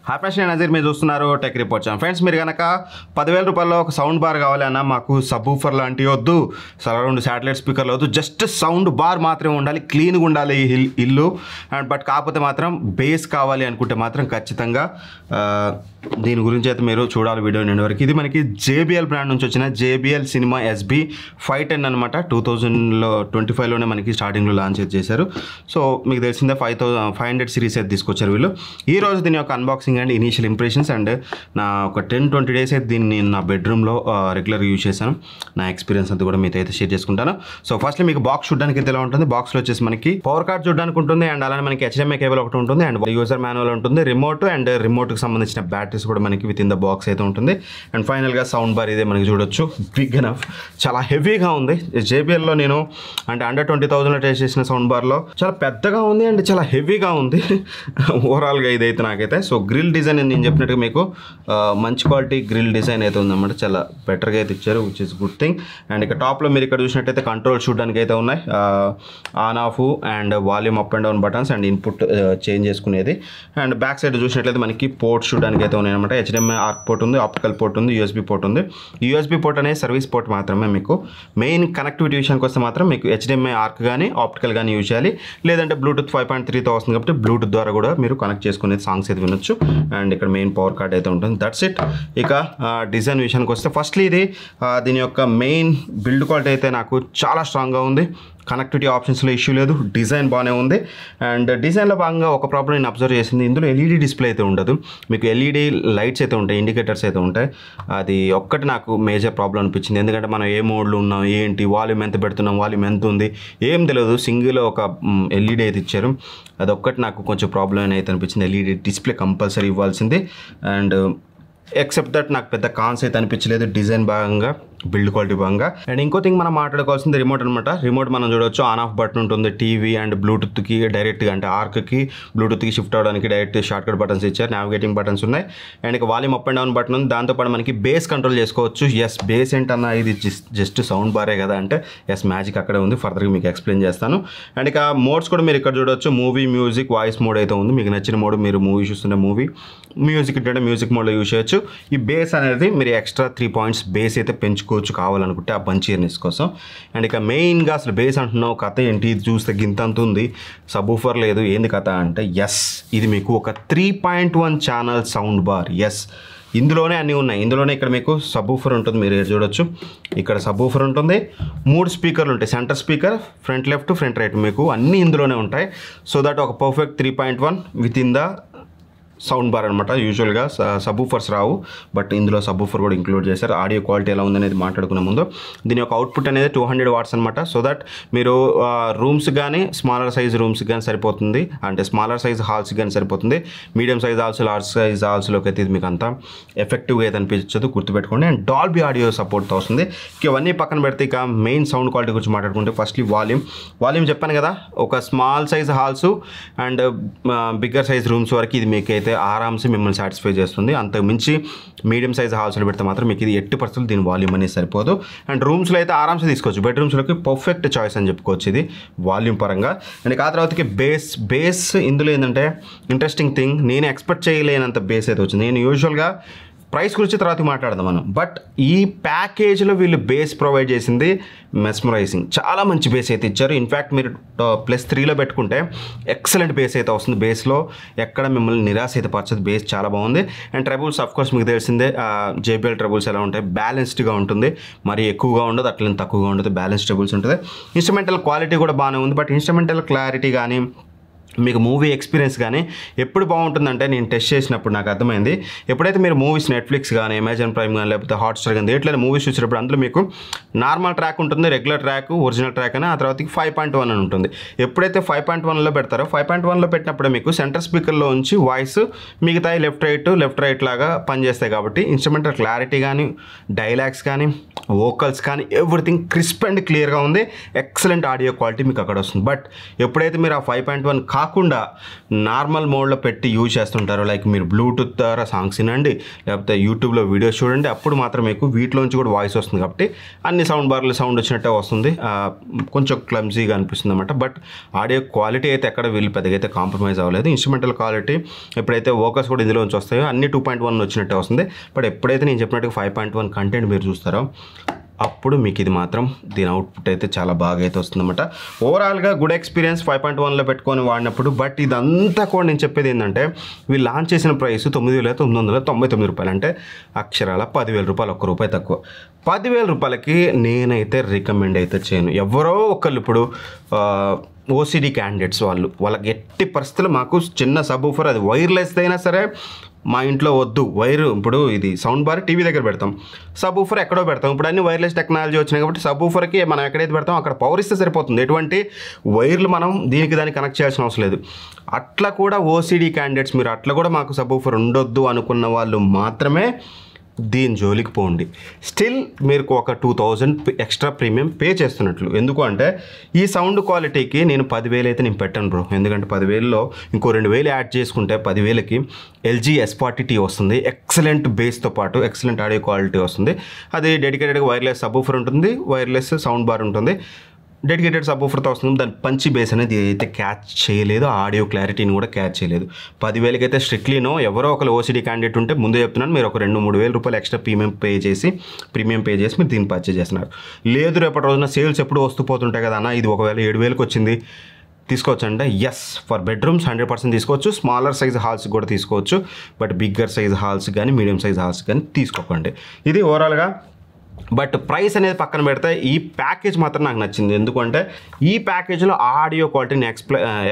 Hi friends, నేను నజీర్. మీరు చూస్తున్నారు టెక్ రిపోర్ట్ ఛానల్. ఫ్రెండ్స్, మీరు కనుక 10,000 రూపాయల్లో ఒక సౌండ్ బార్ కావాలి అన్న, మాకు సబ్బూఫర్ లాంటివి వద్దు, సరౌండ్ శాటిలైట్ స్పీకర్లు వద్దు, జస్ట్ సౌండ్ బార్ మాత్రమే ఉండాలి, క్లీన్గా ఉండాలి ఇల్లు. అండ్ బట్ కాకపోతే మాత్రం బేస్ కావాలి అనుకుంటే మాత్రం ఖచ్చితంగా దీని గురించి అయితే మీరు చూడాలి వీడియో నిండి వరకు. ఇది మనకి JBL బ్రాండ్ నుంచి వచ్చిన JBL సినిమా SB 510 అనమాట. 2025లోనే మనకి స్టార్టింగ్లో లాంచ్ అయితే చేశారు. సో మీకు తెలిసిందే 500 సిరీస్ అయితే తీసుకొచ్చారు వీళ్ళు. ఈ రోజు దీని యొక్క unboxing and initial impressions and నా ఒక 10-20 డేస్ అయితే దీన్ని నేను నా బెడ్రూమ్లో రెగ్యులర్గా యూజ్ చేశాను. నా ఎక్స్పీరియన్స్ అంతా కూడా మీతో అయితే షేర్ చేసుకుంటాను. సో ఫస్ట్లీ మీకు బాక్స్ చూడడానికి అయితే ఎలా ఉంటుంది. బాక్స్లో వచ్చేసి మనకి పవర్ కార్డ్ చూడడానికి ఉంటుంది, అండ్ అలానే మనకి HDMI కేబుల్ ఒకటి ఉంటుంది, అండ్ యూజర్ మాన్యువల్ ఉంటుంది, రిమోట్ అండ్ రిమోట్కి సంబంధించిన బ్యాటరీస్ కూడా మనకి విత్ ఇన్ ద బాక్స్ అయితే ఉంటుంది. అండ్ ఫైనల్గా సౌండ్ బార్ ఇదే మనకి చూడొచ్చు, బిగ్ ఎనఫ్, చాలా హెవీగా ఉంది. JBLలో నేను అంటే అండర్ 20,000 టెస్ట్ చేసిన సౌండ్ బార్లో చాలా పెద్దగా ఉంది అండ్ చాలా హెవీగా ఉంది ఓవరాల్గా ఇదైతే నాకైతే. సో గ్రిల్ డిజైన్ నేను చెప్పినట్టుగా మీకు మంచి క్వాలిటీ గ్రిల్ డిజైన్ అయితే ఉందన్నమాట, చాలా బెటర్గా అయితే ఇచ్చారు, which is good thing. And ఇక టాప్లో మీరు ఇక్కడ చూసినట్టయితే కంట్రోల్ చూడడానికి అయితే ఉన్నాయి, on off and volume up and down buttons and input change చేసుకునేది. అండ్ బ్యాక్ సైడ్ చూసినట్లయితే మనకి పోర్ట్స్ చూడడానికి అయితే ఉన్నాయి అనమాట. HDMI ఆర్క్ పోర్ట్ ఉంది, ఆప్టికల్ పోర్ట్ ఉంది, USB పోర్ట్ ఉంది. USB పోర్ట్ అనేది సర్వీస్ పోర్ట్ మాత్రమే. మీకు మెయిన్ కనెక్టివిటీ విషయానికి వస్తే మాత్రం మీకు HDMI ఆర్క్ కానీ ఆప్టికల్ కానీ యూజ్ చేయాలి, లేదంటే బ్లూటూత్ 5.3తో వస్తుంది కాబట్టి బ్లూటూత్ ద్వారా కూడా మీరు కనెక్ట్ చేసుకునే సాంగ్స్ అయితే వినొచ్చు. అండ్ ఇక్కడ మెయిన్ పవర్ కార్డ్ అయితే ఉంటుంది. That's it. ఇక డిజైన్ విషయానికి వస్తే ఫస్ట్లీ ఇది దీని యొక్క మెయిన్ బిల్డ్ క్వాలిటీ అయితే నాకు చాలా స్ట్రాంగ్గా ఉంది. కనెక్టివిటీ ఆప్షన్స్లో ఇష్యూ లేదు, డిజైన్ బాగానే ఉంది. అండ్ డిజైన్లో భాగంగా ఒక ప్రాబ్లం నేను అబ్జర్వ్ చేసింది, ఇందులో LED డిస్ప్లే అయితే ఉండదు, మీకు LED లైట్స్ అయితే ఉంటాయి, ఇండికేటర్స్ అయితే ఉంటాయి. అది ఒక్కటి నాకు మేజర్ ప్రాబ్లం అనిపించింది. ఎందుకంటే మనం ఏ మోడ్లో ఉన్నాం, ఏంటి వాల్యూమ్ ఎంత పెడుతున్నాం, వాల్యూమ్ ఎంత ఉంది ఏం తెలియదు. సింగిల్ ఒక LED అయితే ఇచ్చారు, అదొక్కటి నాకు కొంచెం ప్రాబ్లం అయితే అనిపించింది. LED డిస్ప్లే కంపల్సరీ ఇవ్వాల్సింది. అండ్ ఎక్సెప్ట్ దట్ నాకు పెద్ద కాన్స్ అయితే అనిపించలేదు డిజైన్ భాగంగా, బిల్డ్ క్వాలిటీ భాగంగా. అండ్ ఇంకో థింగ్ మనం మాట్లాడుకోవాల్సింది రిమోట్ అనమాట. రిమోట్ మనం చూడవచ్చు, ఆన్ ఆఫ్ బటన్ ఉంటుంది, టీవీ అండ్ బ్లూటూత్కి డైరెక్ట్గా అంటే ఆర్క్కి బ్లూటూత్కి షిఫ్ట్ అవ్వడానికి డైరెక్ట్ షార్ట్ కట్ బటన్స్ ఇచ్చారు, నావిగేటింగ్ బటన్స్ ఉన్నాయి. అండ్ ఇక volume up and down button ఉంది, దాంతోపాటు మనకి బేస్ కంట్రోల్ చేసుకోవచ్చు. ఎస్, బేస్ ఏంటన్నా ఇది జస్ట్ సౌండ్ బారే కదా అంటే ఎస్, మ్యాజిక్ అక్కడే ఉంది, ఫర్దర్గా మీకు ఎక్స్ప్లెయిన్ చేస్తాను. అండ్ ఇక మోడ్స్ కూడా మీరు ఇక్కడ చూడవచ్చు, మూవీ, మ్యూజిక్, వాయిస్ మోడ్ అయితే ఉంది. మీకు నచ్చిన మోడ్ మీరు మూవీ చూస్తుంటే మూవీ, మ్యూజిక్ అంటే మ్యూజిక్ మోడ్లో యూజ్ చేయొచ్చు. ఈ బేస్ అనేది మీరు ఎక్స్ట్రా 3 పాయింట్స్ బేస్ అయితే పెంచుకోవచ్చు కావాలనుకుంటే ఆ బంచీర్నెస్ కోసం. అండ్ ఇక మెయిన్గా అసలు బేస్ అంటున్నావు కథ ఏంటి, ఇది చూస్తే గింతంత ఉంది, సబ్బూఫర్ లేదు, ఏంది కథ అంటే ఎస్, ఇది మీకు ఒక 3.1 ఛానల్ సౌండ్ బార్. ఎస్, ఇందులోనే అన్నీ ఉన్నాయి. ఇందులోనే ఇక్కడ మీకు సబ్బూఫర్ ఉంటుంది, మీరు చూడొచ్చు, ఇక్కడ సబ్బూఫర్ ఉంటుంది, 3 స్పీకర్లు ఉంటాయి, centre speaker, front left, front right, మీకు అన్నీ ఇందులోనే ఉంటాయి. సో దట్ ఒక perfect 3.1 with in the sound bar అనమాట. యూజువల్గా సబ్బూఫర్స్ రావు, బట్ ఇందులో సబ్బూఫర్ కూడా ఇంక్లూడ్ చేశారు. ఆడియో క్వాలిటీ ఎలా ఉందనేది మాట్లాడుకునే ముందు దీని యొక్క అవుట్పుట్ అనేది 200 వాట్స్ అనమాట. సో దట్ మీరు రూమ్స్ కానీ స్మాలర్ సైజ్ రూమ్స్కి కానీ సరిపోతుంది, అంటే స్మాలర్ సైజ్ హాల్స్కి కానీ సరిపోతుంది. Medium size halls, large size హాల్స్లోకి అయితే ఇది మీకు అంతా ఎఫెక్టివ్గా అయితే అనిపించదు, గుర్తుపెట్టుకోండి. అండ్ డాల్బీ ఆడియో సపోర్ట్తో వస్తుంది. ఇవన్నీ పక్కన పెడితే ఇక మెయిన్ సౌండ్ క్వాలిటీ గురించి మాట్లాడుకుంటే ఫస్ట్లీ వాల్యూమ్ చెప్పాను కదా, ఒక small size halls and bigger size rooms వరకు ఇది మీకు అయితే ఆరామ్సే మిమ్మల్ని సాటిస్ఫై చేస్తుంది. అంతకు మించి మీడియం సైజ్ హౌస్లో పెడితే మాత్రం మీకు ఇది 80% దీని వాల్యూమ్ అనేది సరిపోదు. అండ్ రూమ్స్లో అయితే ఆరామ్సే తీసుకోవచ్చు, బెడ్రూమ్స్లోకి పర్ఫెక్ట్ చాయిస్ అని చెప్పుకోవచ్చు ఇది వాల్యూమ్ పరంగా. అండ్ ఆ తర్వాతకి బేస్ ఇందులో ఏంటంటే ఇంట్రెస్టింగ్ థింగ్, నేను ఎక్స్పెక్ట్ చేయలేనంత బేస్ అయితే వచ్చింది. నేను యూజువల్గా ప్రైస్ గురించి తర్వాత మాట్లాడదాం మనం, బట్ ఈ ప్యాకేజ్లో వీళ్ళు బేస్ ప్రొవైడ్ చేసింది మెస్మరైజింగ్, చాలా మంచి బేస్ అయితే ఇచ్చారు. ఇన్ఫ్యాక్ట్ మీరు +3లో పెట్టుకుంటే ఎక్సలెంట్ బేస్ అయితే వస్తుంది. బేస్లో ఎక్కడ మిమ్మల్ని నిరాశ అయితే పరచదు, బేస్ చాలా బాగుంది. అండ్ ట్రబుల్స్ అఫ్కోర్స్ మీకు తెలిసిందే, JBL ట్రబుల్స్ ఎలా ఉంటాయి, బ్యాలెన్స్డ్గా ఉంటుంది, మరి ఎక్కువగా ఉండదు, అట్లనే తక్కువగా ఉండదు, బ్యాలెన్స్ ట్రబుల్స్ ఉంటుంది. ఇన్స్ట్రుమెంటల్ క్వాలిటీ కూడా బాగానే ఉంది, బట్ ఇన్స్ట్రుమెంటల్ క్లారిటీ కానీ మీకు మూవీ ఎక్స్పీరియన్స్ కానీ ఎప్పుడు బాగుంటుందంటే, నేను టెస్ట్ చేసినప్పుడు నాకు అర్థమైంది, ఎప్పుడైతే మీరు మూవీస్ నెట్ఫ్లిక్స్ కానీ అమెజాన్ ప్రైమ్ కానీ లేకపోతే హాట్స్టార్ కానీ ఎట్లయినా మూవీస్ చూసినప్పుడు అందులో మీకు నార్మల్ ట్రాక్ ఉంటుంది, రెగ్యులర్ ట్రాక్, ఒరిజినల్ ట్రాక్ అని, ఆ తర్వాత 5.1 అని ఉంటుంది. ఎప్పుడైతే 5.1లో పెడతారో 5.1లో పెట్టినప్పుడు మీకు సెంటర్ స్పీకర్లో ఉంచి వాయిస్ మిగతా లెఫ్ట్ రైట్ లాగా పనిచేస్తాయి. కాబట్టి ఇన్స్ట్రుమెంటల్ క్లారిటీ కానీ డైలాగ్స్ కానీ వోకల్స్ కానీ ఎవ్రీథింగ్ క్రిస్ప్ అండ్ క్లియర్గా ఉంది, ఎక్సలెంట్ ఆడియో క్వాలిటీ మీకు అక్కడ వస్తుంది. బట్ ఎప్పుడైతే మీరు ఆ 5.1 కాకుండా నార్మల్ మోడ్లో పెట్టి యూజ్ చేస్తుంటారో, లైక్ మీరు బ్లూటూత్ ద్వారా సాంగ్స్ వినండి, లేకపోతే యూట్యూబ్లో వీడియోస్ చూడండి, అప్పుడు మాత్రం మీకు వీటిలోంచి కూడా వాయిస్ వస్తుంది. కాబట్టి అన్ని సౌండ్ బార్లు సౌండ్ వచ్చినట్టే వస్తుంది. కొంచెం క్లమ్జీగా అనిపిస్తుంది అన్నమాట. బట్ ఆడియో క్వాలిటీ అయితే ఎక్కడ వీళ్ళు పెద్దగా అయితే కాంప్రమైజ్ అవ్వలేదు. ఇన్స్ట్రుమెంటల్ క్వాలిటీ ఎప్పుడైతే వోకస్ కూడా ఇందులోంచి వస్తాయో అన్ని 2.1 వచ్చినట్టే వస్తుంది. బట్ ఎప్పుడైతే నేను చెప్పినట్టుగా 5.1 కంటెంట్ మీరు చూస్తారో అప్పుడు మీకు ఇది మాత్రం దీని అవుట్పుట్ అయితే చాలా బాగా అయితే వస్తుందన్నమాట. ఓవరాల్గా గుడ్ ఎక్స్పీరియన్స్ 5.1లో పెట్టుకొని వాడినప్పుడు. బట్ ఇదంతా కూడా నేను చెప్పేది ఏంటంటే వీళ్ళు లాంచ్ చేసిన ప్రైస్ 9,999 రూపాయలు, అంటే అక్షరాల 10,000 రూపాయలు, ₹1 తక్కువ. 10,000 రూపాయలకి నేనైతే రికమెండ్ అయితే చేయను. ఎవరో ఒకళ్ళు ఇప్పుడు ఓసిడి క్యాండిడేట్స్ వాళ్ళకి ఎట్టి పరిస్థితులు మాకు చిన్న సబ్ ఊఫర్, అది వైర్లెస్ అయినా సరే మా ఇంట్లో వద్దు. ఇప్పుడు ఇది సౌండ్ బార్ టీవీ దగ్గర పెడతాం, సబ్ ఊఫర్ ఎక్కడో పెడతాం. ఇప్పుడు అన్ని వైర్లెస్ టెక్నాలజీ వచ్చినాయి కాబట్టి సబ్ ఊఫర్కి మనం ఎక్కడైతే పెడతాం అక్కడ పవర్ ఇస్తే సరిపోతుంది. ఎటువంటి వైర్లు మనం దానికి కనెక్ట్ చేయాల్సిన అవసరం లేదు. అట్లా కూడా ఓసిడి క్యాండిడేట్స్ మీరు అట్లా కూడా మాకు సబ్ ఊఫర్ ఉండొద్దు అనుకున్న వాళ్ళు మాత్రమే దీని జోలికి పోండి. స్టిల్ మీరు ఒక 2,000 ఎక్స్ట్రా ప్రీమియం పే చేస్తున్నట్లు. ఎందుకు అంటే ఈ సౌండ్ క్వాలిటీకి నేను 10,000 అయితే నేను పెట్టాను బ్రో. ఎందుకంటే 10,000లో ఇంకో 2,000 యాడ్ చేసుకుంటే 10,000కి LG S40T వస్తుంది. ఎక్సలెంట్ బేస్తో పాటు ఎక్సలెంట్ ఆడియో క్వాలిటీ వస్తుంది. అది డెడికేటెడ్గా వైర్లెస్ సబ్ ఊఫర్ ఉంటుంది, వైర్లెస్ సౌండ్ బార్ ఉంటుంది, డెడికేటెడ్ సబ్ ఊఫర్తో వస్తుంది. దాని పంచి బేస్ అనేది అయితే క్యాచ్ చేయలేదు, ఆడియో క్లారిటీని కూడా క్యాచ్ చేయలేదు. 10,000కి అయితే స్ట్రిక్ట్లీ నో. ఎవరో ఒకరు ఓసిడి క్యాండిడేట్ ఉంటే ముందే చెప్తున్నాను, మీరు ఒక 2-3 వేల రూపాయలు ఎక్స్ట్రా ప్రీమియం పే చేసి మీరు దీన్ని పర్చేజ్ చేస్తున్నారు. లేదు రేపటి రోజున సేల్స్ ఎప్పుడు వస్తూ పోతుంటాయి కదా అన్న, ఇది ఒకవేళ 7,000కి వచ్చింది తీసుకోవచ్చు అంటే ఎస్, ఫర్ బెడ్రూమ్స్ 100% తీసుకోవచ్చు. స్మాలర్ సైజ్ హాల్స్ కూడా తీసుకోవచ్చు. బట్ బిగ్గర్ సైజ్ హాల్స్ కానీ మీడియం సైజ్ హాల్స్ కానీ తీసుకోకండి. ఇది ఓవరాల్గా. బట్ ప్రైస్ అనేది పక్కన పెడితే ఈ ప్యాకేజ్ మాత్రం నాకు నచ్చింది. ఎందుకంటే ఈ ప్యాకేజ్లో ఆడియో క్వాలిటీని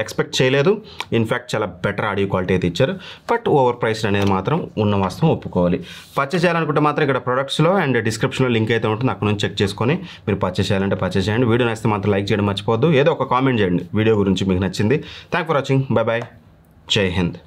ఎక్స్పెక్ట్ చేయలేదు. ఇన్ఫ్యాక్ట్ చాలా బెటర్ ఆడియో క్వాలిటీ అయితే ఇచ్చారు. బట్ ఓవర్ ప్రైస్ అనేది మాత్రం ఉన్న వాస్తవం ఒప్పుకోవాలి. పర్చేస్ చేయాలనుకుంటే మాత్రం ఇక్కడ ప్రొడక్ట్స్లో అండ్ డిస్క్రిప్షన్లో లింక్ అయితే ఉంటుంది, అక్కడ నుంచి చెక్ చేసుకొని మీరు పర్చేస్ చేయాలంటే పర్చేస్ చేయండి. వీడియో నచ్చితే మాత్రం లైక్ చేయడం మర్చిపోవద్దు. ఏదో ఒక కామెంట్ చేయండి వీడియో గురించి మీకు నచ్చింది. Thank for watching. Bye bye. జై హింద్.